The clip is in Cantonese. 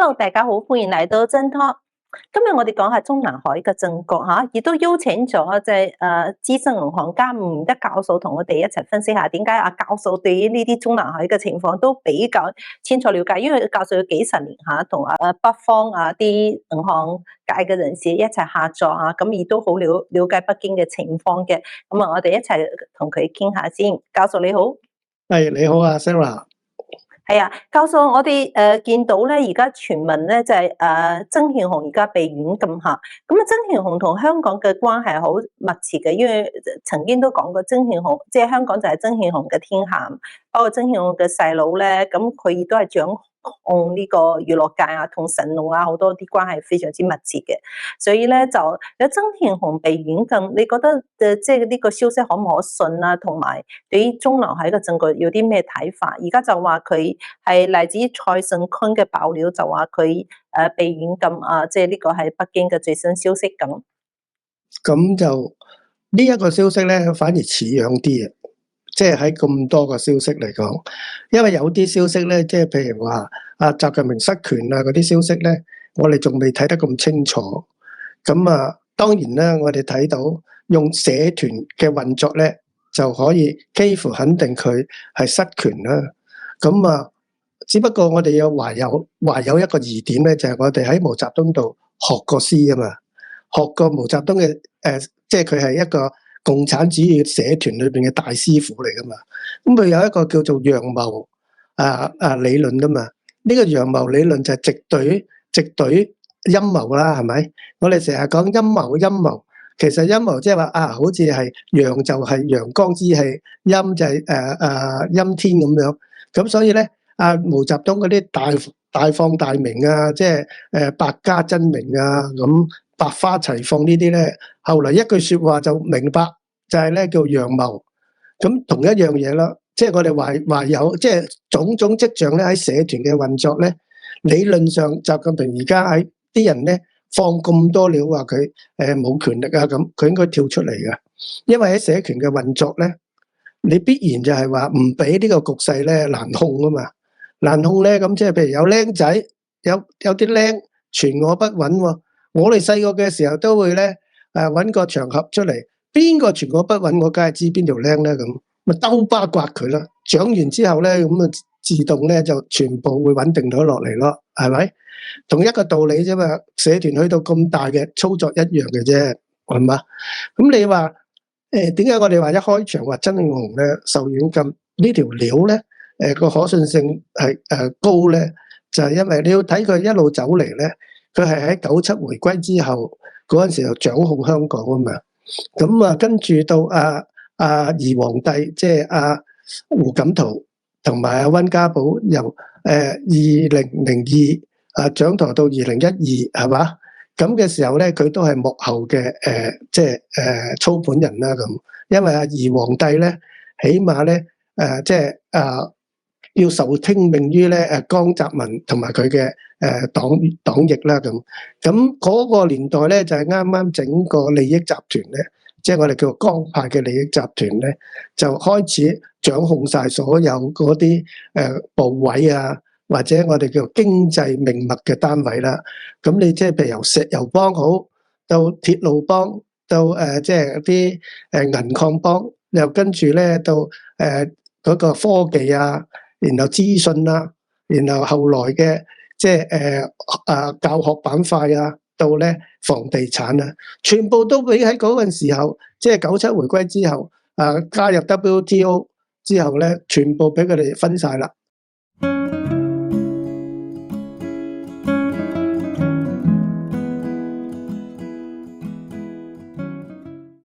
Hello，大家好，歡迎嚟到真 talk。今日我哋講下中南海嘅政局嚇，亦都邀請咗資深銀行家吳德教授同我哋一齊分析下點解教授對於呢啲中南海嘅情況都比較清楚了解，因為教授有幾十年嚇同北方啲銀行界嘅人士一齊合作嚇，咁亦都好了解北京嘅情況嘅。咁我哋一齊同佢傾下先。教授你好。係，你好啊 Sarah。係啊，教授，我哋見到咧，而家傳聞咧就係曾慶紅而家被軟禁下。咁啊，曾慶紅同香港嘅關係好密切嘅，因為曾經都講過曾慶紅，即係香港就係曾慶紅嘅天下。包括曾慶紅嘅細佬咧，咁佢亦都係掌控呢個娛樂界啊，同成龍啊好多啲關係非常之密切嘅。所以咧就有曾慶紅被軟禁，你覺得即係呢個消息可唔可信啊？同埋對於中南海嘅政局有啲咩睇法？而家就話佢係嚟自蔡勝坤嘅爆料，就話佢被軟禁啊，即係呢個係北京嘅最新消息咁。咁就呢一個消息咧，反而似樣啲啊！即係喺咁多個消息嚟講，因為有啲消息咧，即係譬如話習近平失權啊嗰啲消息咧，我哋仲未睇得咁清楚。咁當然啦，我哋睇到用社團嘅運作咧，就可以幾乎肯定佢係失權啦。咁只不過我哋懷有一個疑點咧，就係我哋喺毛澤東度學過詩啊嘛，學過毛澤東嘅即係佢係一個共產主義社團裏邊嘅大師傅嚟噶嘛。咁佢有一個叫做陽謀理論噶嘛。呢個陽謀理論就係直隊陰謀啦，係咪？我哋成日講陰謀，其實陰謀即係話好似係陽就係陽光之氣，陰就係陰天咁樣。咁所以咧，毛澤東嗰啲大放大名啊，即係百家爭鳴啊，咁百花齊放呢啲咧，後來一句說話就明白，就係咧叫陽謀。咁同一樣嘢啦，即係我哋懷有即係種種跡象咧，喺社團嘅運作咧，理論上習近平而家喺啲人咧放咁多料話佢冇權力啊，咁佢應該跳出嚟嘅，因為喺社團嘅運作咧，你必然就係話唔俾呢個局勢咧難控啊嘛。難控咧，咁即係譬如有僆仔，有啲僆傳我不穩喎。我哋細個嘅時候都會咧揾個場合出嚟，邊個傳我不穩，我梗係知邊條僆咧，咁咪兜巴刮佢啦。掌完之後咧，咁自動咧就全部會穩定咗落嚟咯，係咪？同一個道理啫嘛。社團去到咁大嘅操作一樣嘅啫，係嘛？咁你話點解我哋話一開場話曾慶紅咧受軟禁呢條料咧？個可信性係高咧，就係因為你要睇佢一路走嚟咧，佢係喺97回歸之後嗰陣時候掌控香港啊嘛。咁跟住到兒皇帝，即係胡錦濤同埋溫家寶，由2002掌舵到2012，係嘛？咁嘅時候咧，佢都係幕後嘅即係操盤人啦咁。因為兒皇帝咧，起碼咧即係要受聽命於咧江澤民同埋佢嘅黨翼啦咁。咁嗰個年代咧就係啱啱整個利益集團咧，即係我哋叫做江派嘅利益集團咧，就開始掌控晒所有嗰啲部委啊，或者我哋叫做經濟命脈嘅單位啦。咁你即係譬如由石油幫好，到鐵路幫，到即係啲銀礦幫，又跟住咧到嗰個科技啊，然後資訊啦，然後後來嘅即係教學板塊啊，到咧房地產啊，全部都俾喺嗰陣時候，即係97回歸之後，加入 WTO 之後咧，全部俾佢哋分晒啦。